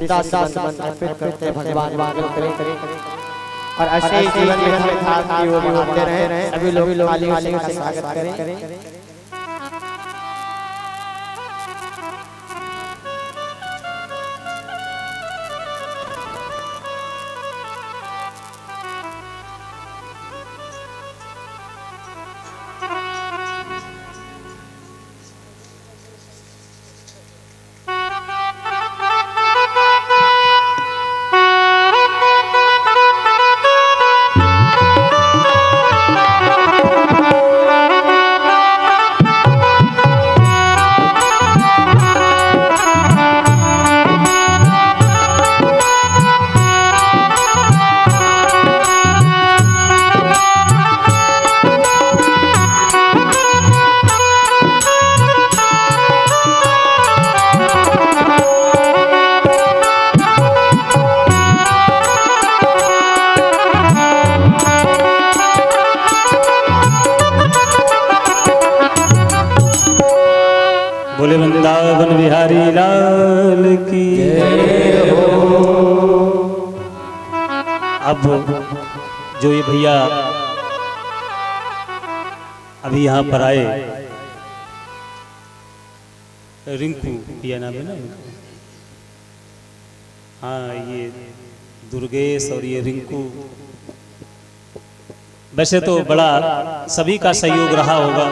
श्रद्धा से समर्पित करते हैं भगवान मंगल करें और ऐसे ही जीवन में खास की ओर बढ़ते रहे। सभी लोग ताली से स्वागत करें। बोले वृंदावन बिहारी लाल की जय हो। अब जो ये भैया अभी यहाँ पर आए, रिंकू भैया नाम है ना, हाँ ये दुर्गेश और ये रिंकू, वैसे तो बड़ा सभी का सहयोग रहा होगा।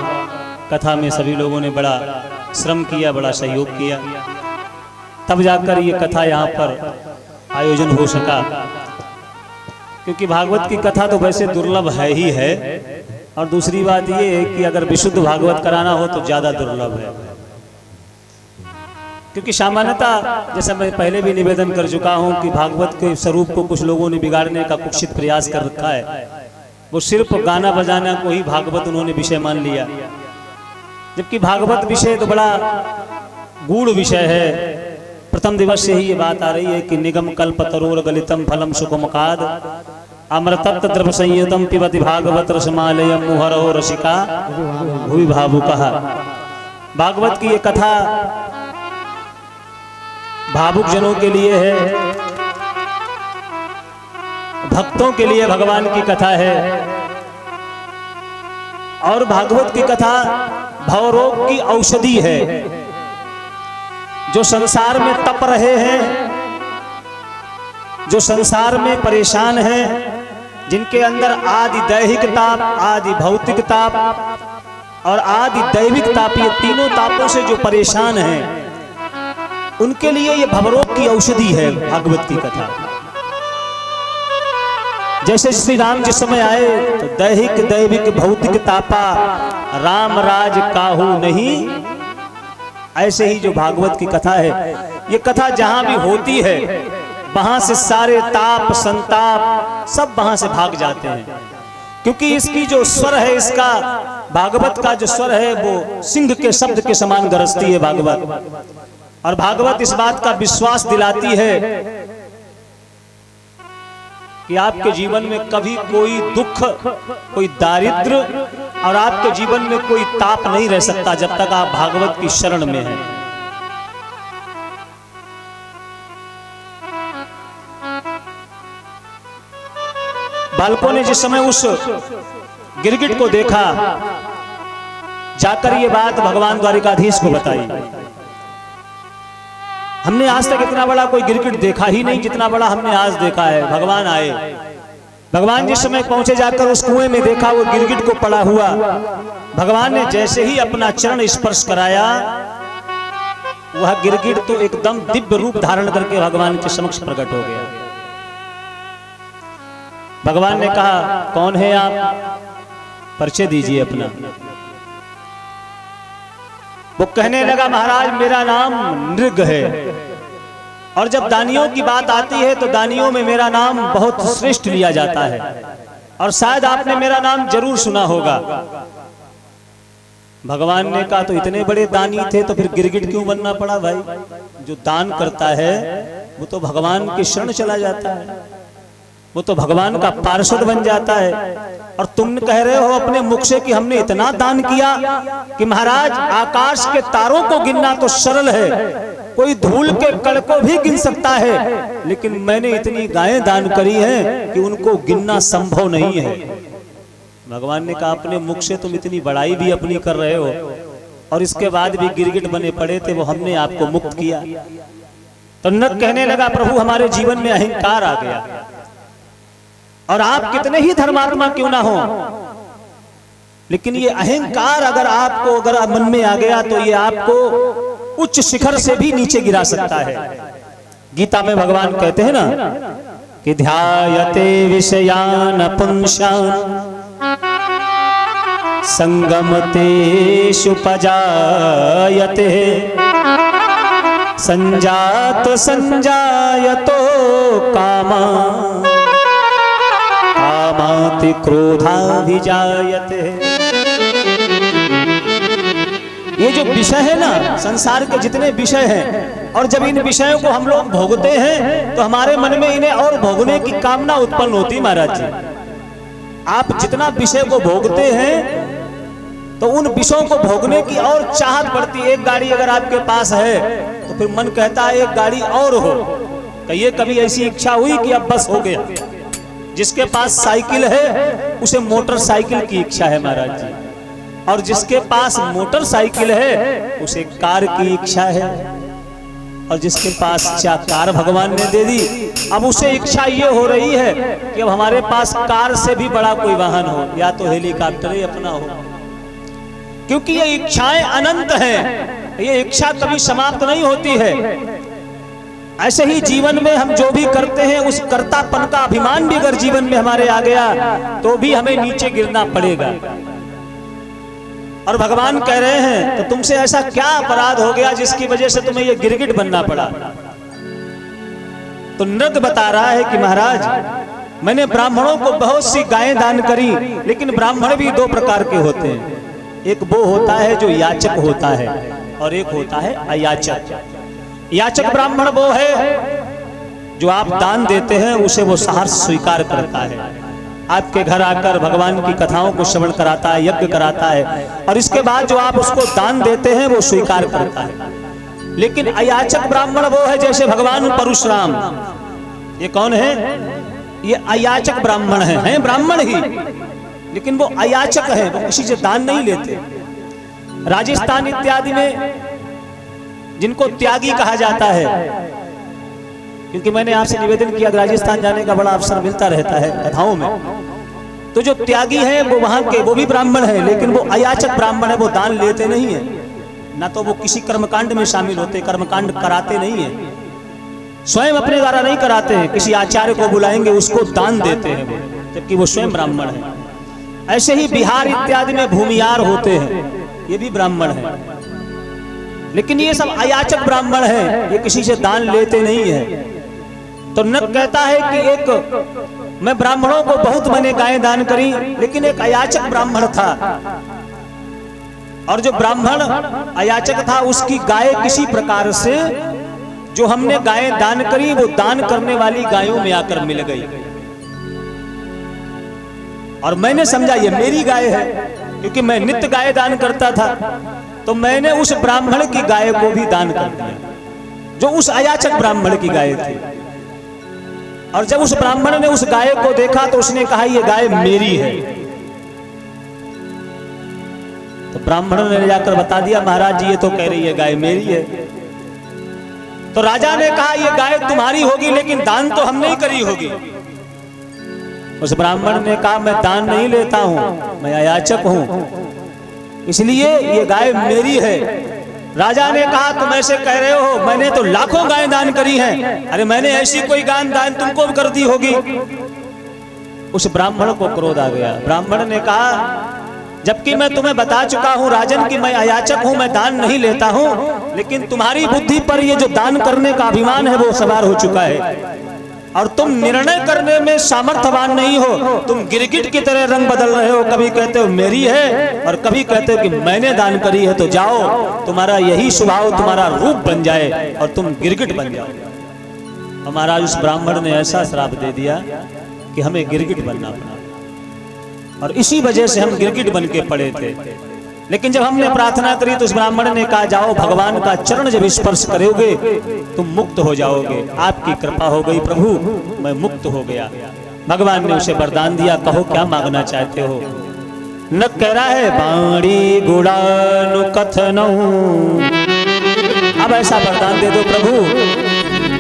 कथा में सभी लोगों ने बड़ा श्रम किया, बड़ा सहयोग किया, तब जाकर ये कथा यहाँ पर आयोजन हो सका। क्योंकि भागवत की कथा तो वैसे दुर्लभ है ही है, और दूसरी बात ये है कि अगर विशुद्ध भागवत कराना हो तो ज्यादा दुर्लभ है। क्योंकि सामान्यतः जैसा मैं पहले भी निवेदन कर चुका हूँ कि भागवत के स्वरूप को कुछ लोगों ने बिगाड़ने का कुत्सित प्रयास कर रखा है। वो सिर्फ गाना बजाना को ही भागवत उन्होंने विषय मान लिया, जबकि भागवत विषय तो बड़ा गूढ़ विषय है। प्रथम दिवस से ही ये बात आ रही है कि निगम कल्प तरोर गलितम फलम सुखमुखाद अमृतत्व द्रव संयुतम पिबति भागवत रसमालयम मुहरो रसिका भुवि भावुकः। भागवत की ये कथा भावुक जनों के लिए है, भक्तों के लिए भगवान की कथा है। और भागवत की कथा भवरोग की औषधि है। जो संसार में तप रहे हैं, जो संसार में परेशान हैं, जिनके अंदर आदि दैहिक ताप, आदि भौतिक ताप और आदि दैविक ताप, ये तीनों तापों से जो परेशान हैं, उनके लिए ये भवरोग की औषधि है भागवत की कथा। जैसे श्री राम जिस समय आए तो दैहिक दैविक भौतिक तापा राम राज काहू नहीं, ऐसे ही जो भागवत की कथा है, ये कथा जहां भी होती है वहां से सारे ताप संताप सब वहां से भाग जाते हैं। क्योंकि इसकी जो स्वर है, इसका भागवत का जो स्वर है वो सिंह के शब्द के समान गरजती है भागवत। और भागवत इस बात का विश्वास दिलाती है कि आपके जीवन में कभी कोई दुख, कोई दारिद्र और आपके जीवन में कोई ताप नहीं रह सकता जब तक आप भागवत की शरण में हैं। बालकों ने जिस समय उस गिरगिट को देखा, जाकर ये बात भगवान द्वारिकाधीश को बताई। हमने आज तक इतना बड़ा कोई गिरगिट देखा ही नहीं जितना बड़ा हमने आज देखा है। भगवान आए, भगवान जिस समय पहुंचे, जाकर उस कुएं में देखा वो गिरगिट को पड़ा हुआ। भगवान ने जैसे ही अपना चरण स्पर्श कराया, वह गिरगिट तो एकदम दिव्य रूप धारण करके भगवान के समक्ष प्रकट हो गया। भगवान ने कहा, कौन है आप, परिचय दीजिए अपना। वो कहने लगा, महाराज मेरा नाम नृग है, और जब दानियों की बात आती है तो दानियों में मेरा नाम बहुत श्रेष्ठ लिया जाता है, और शायद आपने मेरा नाम जरूर सुना होगा। भगवान ने कहा, तो इतने बड़े दानी थे तो फिर गिरगिट क्यों बनना पड़ा भाई? जो दान करता है वो तो भगवान की शरण चला जाता है, वो तो भगवान का पार्षद बन जाता है। और तुम कह रहे हो अपने मुख से कि हमने इतना दान किया कि महाराज आकाश के तारों को गिनना तो सरल है, कोई धूल के कण को भी गिन सकता है, लेकिन मैंने इतनी गायें दान करी हैं कि उनको गिनना संभव नहीं है। भगवान ने कहा अपने मुख से तुम इतनी बड़ाई भी अपनी कर रहे हो और इसके बाद भी गिरगिट बने पड़े थे, वो हमने आपको मुक्त किया। तो नग कहने लगा प्रभु हमारे जीवन में अहंकार आ गया, और आप कितने ही धर्मात्मा क्यों ना हो, लेकिन ये अहंकार अगर मन में आ गया तो ये आपको उच्च शिखर से भी नीचे गिरा सकता है। गीता में भगवान कहते हैं ना कि ध्यायते विषयान पुंसान संगमतेषु पजायते संजात संजायतो कामा कामाति क्रोधाभिजायते। ये जो विषय है ना, संसार के जितने विषय हैं, और जब इन विषयों को हम लोग भोगते हैं तो हमारे मन में इन्हें और भोगने की कामना उत्पन्न होती। महाराज जी, आप जितना विषय को भोगते हैं तो उन विषयों को भोगने की और चाहत बढ़ती है। एक गाड़ी अगर आपके पास है तो फिर मन कहता है एक गाड़ी और हो। तो ये कभी ऐसी इच्छा हुई कि अब बस हो गया? जिसके पास साइकिल है उसे मोटरसाइकिल की इच्छा है महाराज जी, और जिसके पास मोटरसाइकिल है उसे कार की इच्छा है, और जिसके पास कार भगवान ने दे दी, अब उसे इच्छा ये हो रही है कि अब हमारे पास कार से भी बड़ा कोई वाहन हो, या तो हेलीकॉप्टर ही अपना हो। क्योंकि ये इच्छाएं अनंत हैं, ये इच्छा कभी समाप्त नहीं होती है। ऐसे ही जीवन में हम जो भी करते हैं उस कर्तापन का अभिमान भी अगर जीवन में हमारे आ गया तो भी हमें नीचे गिरना पड़ेगा। और भगवान कह रहे हैं तो तुमसे ऐसा क्या अपराध हो गया जिसकी वजह से तुम्हें ये गिरगिट बनना पड़ा? तो नृग बता रहा है कि महाराज मैंने ब्राह्मणों को बहुत सी गायें दान करी, लेकिन ब्राह्मण भी दो प्रकार के होते हैं। एक वो होता है जो याचक होता है, और एक होता है अयाचक। याचक ब्राह्मण वो है जो आप दान देते हैं उसे वो सहर्ष स्वीकार करता है, आपके घर आकर भगवान की कथाओं को श्रवण कराता है, यज्ञ कराता है, और इसके बाद जो आप उसको दान देते हैं वो स्वीकार करता है। लेकिन अयाचक ब्राह्मण वो है जैसे भगवान परशुराम। ये कौन है? ये अयाचक ब्राह्मण हैं ब्राह्मण ही, लेकिन वो अयाचक है, वो किसी से दान नहीं लेते। राजस्थान इत्यादि में जिनको त्यागी कहा जाता है, क्योंकि मैंने आपसे निवेदन किया राजस्थान जाने का बड़ा अवसर मिलता रहता है कथाओं में, तो जो त्यागी है वो वहां के वो भी ब्राह्मण है, लेकिन वो अयाचक ब्राह्मण है, वो दान लेते नहीं है, ना तो वो किसी कर्मकांड में शामिल होते, कर्मकांड कराते नहीं है, स्वयं अपने द्वारा नहीं कराते हैं, किसी आचार्य को बुलाएंगे उसको दान देते हैं वो, जबकि वो स्वयं ब्राह्मण है। ऐसे ही बिहार इत्यादि में भूमियार होते हैं, ये भी ब्राह्मण है, लेकिन ये सब अयाचक ब्राह्मण है, ये किसी से दान लेते नहीं है। तो नग कहता है कि एक मैं ब्राह्मणों को बहुत मैंने गायें दान करी, लेकिन एक अयाचक ब्राह्मण था, और जो ब्राह्मण अयाचक था उसकी गाय किसी प्रकार से जो हमने गायें दान करी वो दान करने वाली गायों में आकर मिल गई, और मैंने समझा ये मेरी गाय है, क्योंकि मैं नित्य गाय दान करता था, तो मैंने उस ब्राह्मण की गाय को भी दान कर दिया जो उस अयाचक ब्राह्मण की गाय थी। और जब उस ब्राह्मण ने उस गाय को देखा तो उसने कहा ये गाय मेरी है। तो ब्राह्मण ने जाकर बता दिया महाराज जी ये तो कह रही है गाय मेरी है। तो राजा ने कहा ये गाय तुम्हारी होगी, लेकिन दान तो हमने ही करी होगी। उस ब्राह्मण ने कहा मैं दान नहीं लेता हूं, मैं अयाचक हूं, इसलिए ये गाय मेरी है। राजा ने कहा तुम ऐसे कह रहे हो, मैंने तो लाखों गायें दान करी हैं, अरे मैंने ऐसी कोई गाय दान तुमको भी कर दी होगी। उस ब्राह्मण को क्रोध आ गया। ब्राह्मण ने कहा जबकि मैं तुम्हें बता चुका हूं राजन कि मैं अयाचक हूं, मैं दान नहीं लेता हूं, लेकिन तुम्हारी बुद्धि पर ये जो दान करने का अभिमान है वो सवार हो चुका है, और तुम निर्णय करने में सामर्थ्यवान नहीं हो। तुम गिरगिट की तरह रंग बदल रहे हो, कभी कहते हो मेरी है और कभी कहते हो कि मैंने दान करी है। तो जाओ तुम्हारा यही स्वभाव तुम्हारा रूप बन जाए और तुम गिरगिट बन जाओ। हमारा उस ब्राह्मण ने ऐसा श्राप दे दिया कि हमें गिरगिट बनना पड़ा, और इसी वजह से हम गिरगिट बन के पड़े थे। लेकिन जब हमने प्रार्थना करी तो उस ब्राह्मण ने कहा, जाओ भगवान का चरण जब स्पर्श करोगे तुम मुक्त हो जाओगे। आपकी कृपा हो गई प्रभु, मैं मुक्त हो गया। भगवान ने उसे वरदान दिया, कहो क्या मांगना चाहते हो। न कह रहा है बाणी गुणानु कथनौ, अब ऐसा वरदान दे दो प्रभु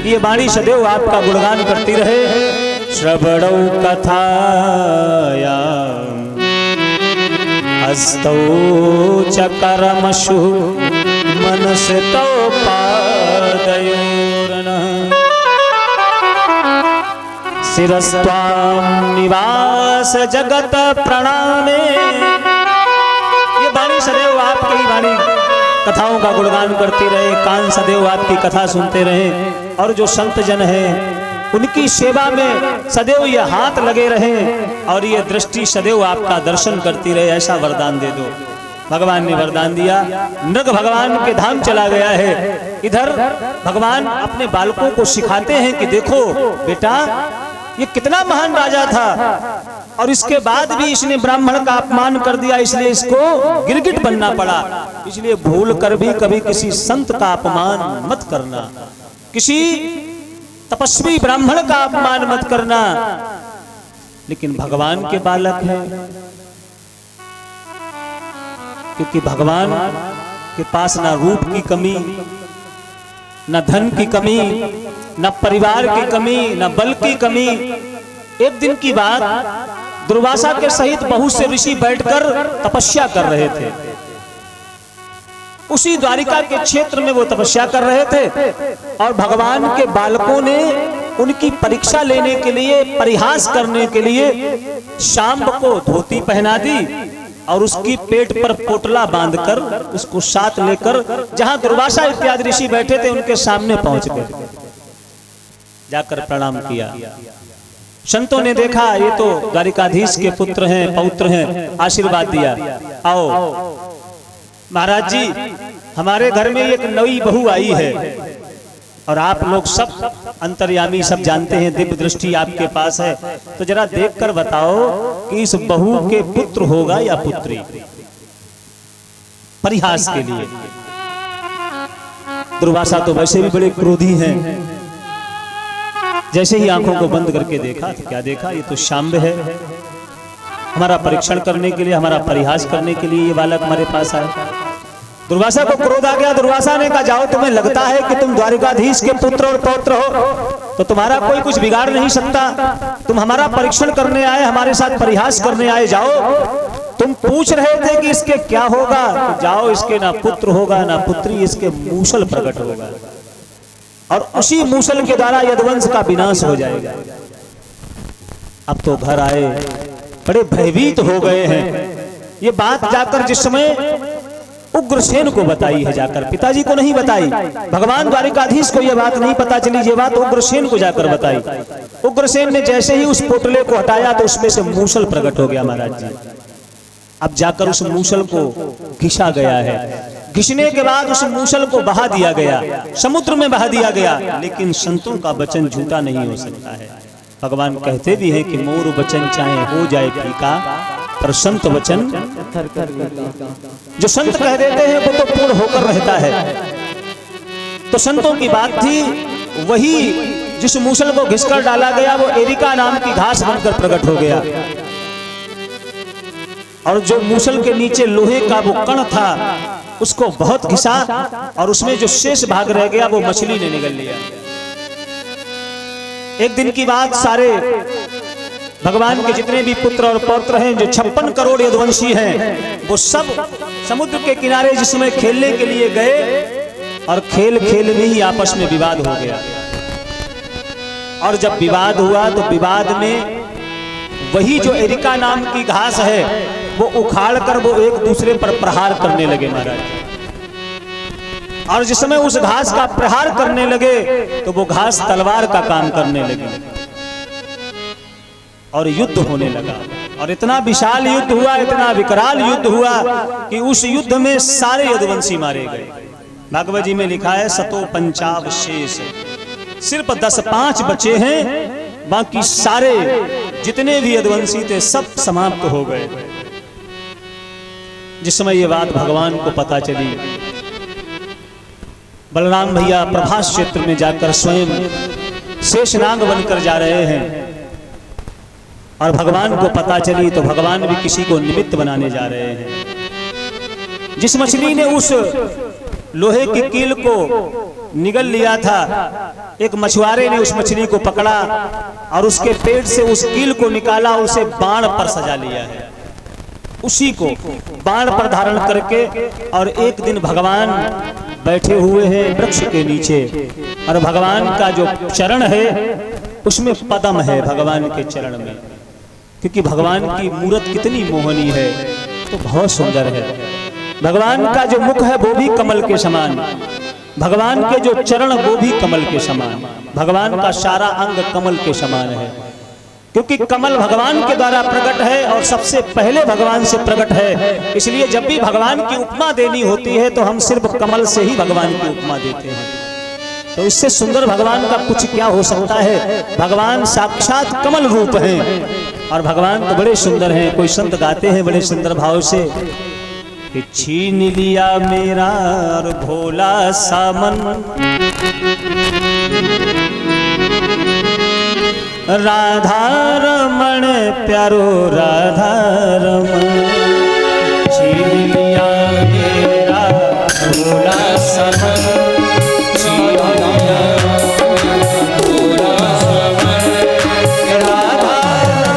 ये वाणी सदैव आपका गुणगान करती रहे। श्रवणौ कथाया हस्तौ च कर्मसु मनसतो पादयोर्नः शिरस्त्वां निवास जगत प्रणामे। ये वाणी सदैव आपकी ही वाणी कथाओं का गुणगान करती रहे, कान सदैव आपकी कथा सुनते रहे, और जो संत जन हैं उनकी सेवा में सदैव ये हाथ लगे रहें और ये दृष्टि सदैव आपका दर्शन करती रहे, ऐसा वरदान दे दो। भगवान ने वरदान दिया। नृग भगवान के धाम चला गया है। इधर भगवान अपने बालकों को सिखाते हैं कि देखो बेटा ये कितना महान राजा था और इसके बाद भी इसने ब्राह्मण का अपमान कर दिया, इसलिए इसको गिरगिट बनना पड़ा। इसलिए भूल कर भी कभी किसी संत का अपमान मत करना, किसी तपस्वी ब्राह्मण का अपमान मत करना। लेकिन भगवान के बालक हैं, क्योंकि भगवान के पास ना रूप की कमी, न धन की कमी, न परिवार की कमी, न बल की कमी। एक दिन की बात, दुर्वासा के सहित बहुत से ऋषि बैठकर तपस्या कर रहे थे। उसी द्वारिका के क्षेत्र में वो तपस्या कर रहे थे और भगवान के बालकों ने उनकी परीक्षा लेने के लिए, परिहास करने के लिए शाम को धोती पहना दी और उसकी पेट पर पोटला बांधकर उसको साथ लेकर जहां दुर्वासा इत्यादि ऋषि बैठे थे उनके सामने पहुंच गए, जाकर प्रणाम किया। संतों ने देखा ये तो द्वारिकाधीश के पुत्र हैं, पौत्र हैं, आशीर्वाद दिया। आओ महाराज जी, हमारे घर में एक नई बहू आई है और आप लोग सब अंतर्यामी, सब जानते हैं, दिव्य दृष्टि आपके पास है, तो जरा देखकर बताओ कि इस बहू के पुत्र होगा या पुत्री। परिहास के लिए। दुर्वासा तो वैसे भी बड़े क्रोधी हैं। जैसे ही आंखों को बंद करके देखा तो क्या देखा, ये तो शाम्ब है। हमारा परीक्षण करने के लिए, हमारा परिहास करने के लिए ये बालक हमारे पास आए। दुर्वासा को क्रोध आ गया। दुर्वासा ने कहा, जाओ तुम्हें लगता है कि तुम द्वारिकाधीश के पुत्र और पौत्र हो तो तुम्हारा कोई कुछ बिगाड़ नहीं सकता। तुम हमारा परीक्षण करने आए, हमारे साथ परिहास करने आए। जाओ, तुम पूछ रहे थे कि इसके क्या होगा, तो जाओ, इसके ना पुत्र होगा ना पुत्री, इसके मूसल प्रकट होगा और उसी मूसल के द्वारा यदुवंश का विनाश हो जाएगा। अब तो घर आए, बड़े भयभीत हो गए हैं। ये बात जाकर जिस समय उग्रसेन को बताई है, जाकर पिताजी को नहीं बताई, भगवान द्वारिकाधीश को यह बात नहीं पता चली, ये बात उग्रसेन को जाकर बताई। उग्रसेन ने जैसे ही उस पोटले को हटाया तो उसमें से मूसल प्रकट हो गया महाराज जी। अब जाकर उस मूसल को घिसा गया है। घिसने के बाद उस मूसल को बहा दिया गया, समुद्र में बहा दिया गया। लेकिन संतों का वचन झूठा नहीं हो सकता है। भगवान कहते भी हैं कि मोर वचन चाहे हो जाए फीका, पर संत वचन जो संत कह देते हैं वो तो पूर्ण होकर रहता है। तो संतों की बात थी। वही जिस मूसल को घिसकर डाला गया वो एरिका नाम की घास बनकर प्रकट हो गया और जो मूसल के नीचे लोहे का वो कण था उसको बहुत घिसा और उसमें जो शेष भाग रह गया वो मछली ने निगल लिया। एक दिन की बात, सारे भगवान के जितने भी पुत्र और पौत्र हैं, जो 56 करोड़ यदुवंशी हैं, वो सब समुद्र के किनारे जिसमें खेलने के लिए गए और खेल खेल में ही आपस में विवाद हो गया। और जब विवाद हुआ तो विवाद में वही जो एरिका नाम की घास है वो उखाड़ कर वो एक दूसरे पर प्रहार करने लगे महाराज। और जिस समय उस घास का प्रहार करने लगे तो वो घास तलवार का काम करने लगी और युद्ध होने लगा। और इतना विशाल युद्ध हुआ, इतना विकराल युद्ध हुआ कि उस युद्ध में सारे यदुवंशी मारे गए। भागवत जी में लिखा है सतो पंचाव शेष, सिर्फ 10-5 बचे हैं, बाकी सारे जितने भी यदुवंशी थे सब समाप्त हो गए। जिस समय ये बात भगवान को पता चली, बलराम भैया प्रभास क्षेत्र में जाकर स्वयं शेषनाग बनकर जा रहे हैं और भगवान को पता चली तो भगवान भी किसी को निमित्त बनाने जा रहे हैं। जिस मछली ने उस लोहे की कील को निगल लिया था, एक मछुआरे ने उस मछली को पकड़ा और उसके पेट से उस कील को निकाला, उसे बाण पर सजा लिया है, उसी को बाण पर धारण करके। और एक दिन भगवान बैठे हुए हैं वृक्ष के नीचे और भगवान का जो चरण है उसमें पद्म है भगवान के चरण में, क्योंकि भगवान की मूरत कितनी मोहनी है, तो बहुत सुंदर है। भगवान का जो मुख है वो भी कमल के समान, भगवान के जो चरण वो भी कमल के समान, भगवान का सारा अंग कमल के समान है, क्योंकि कमल भगवान के द्वारा प्रकट है और सबसे पहले भगवान से प्रकट है। इसलिए जब भी भगवान की उपमा देनी होती है तो हम सिर्फ कमल से ही भगवान की उपमा देते हैं। तो इससे सुंदर भगवान का कुछ क्या हो सकता है। भगवान साक्षात कमल रूप हैं और भगवान तो बड़े सुंदर हैं। कोई संत गाते हैं बड़े सुंदर भाव से कि छीन लिया मेरा और भोला सामन, राधा रमण प्यारो राधा रमण, छीन लिया मेरा भोला सामन, छीन लिया भोला सामन, राधा रमण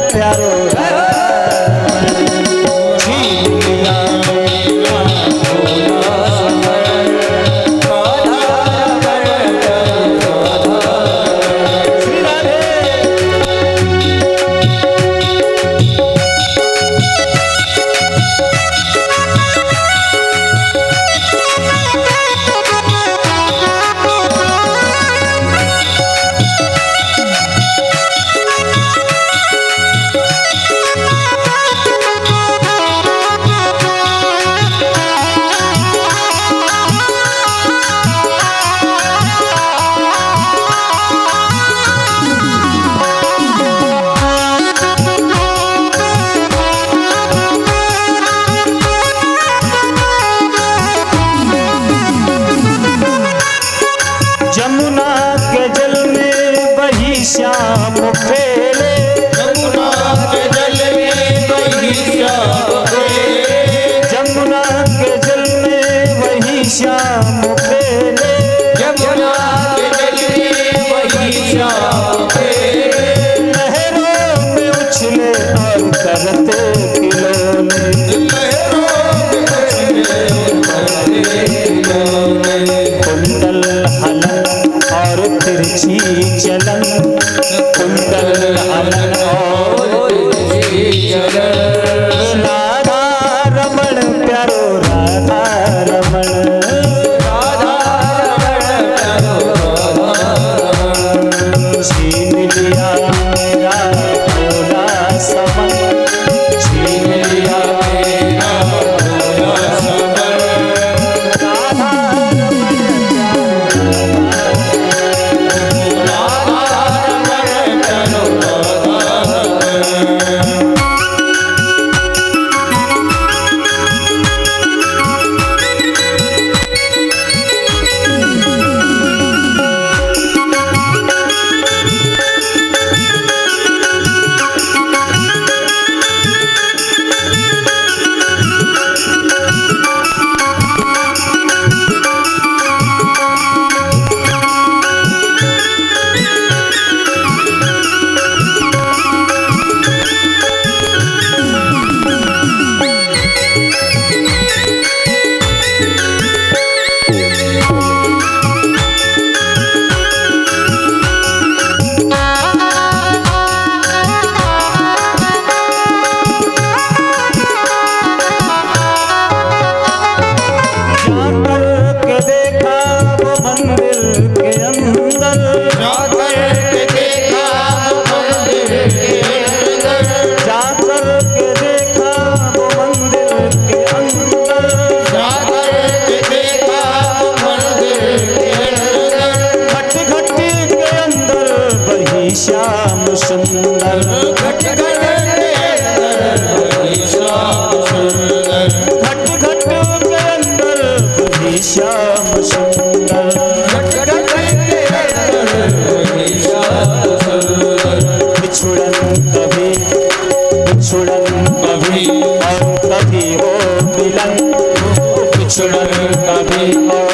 प्यारो श्याम खेले, यमुना के जल में वही श्याम खेले, जमुना के जल में वही श्याम खेले, यमुना के जल में वही श्याम खेले, लहरों में उछले और करते खिलौने, लहरों में उछले और करते खिलौने। राधा छीन लिया मेरा भोला समन, छीन लिया मेरा भोला समन। राधा रमण चलो श्याम सुंदर, घट घट के अंदर वही श्याम सुंदर, घट घट के अंदर वही श्याम सुंदर, घट घट के अंदर वही श्याम सुंदर। बिछुड़न कभी और कभी हो मिलन, बिछुड़न कभी और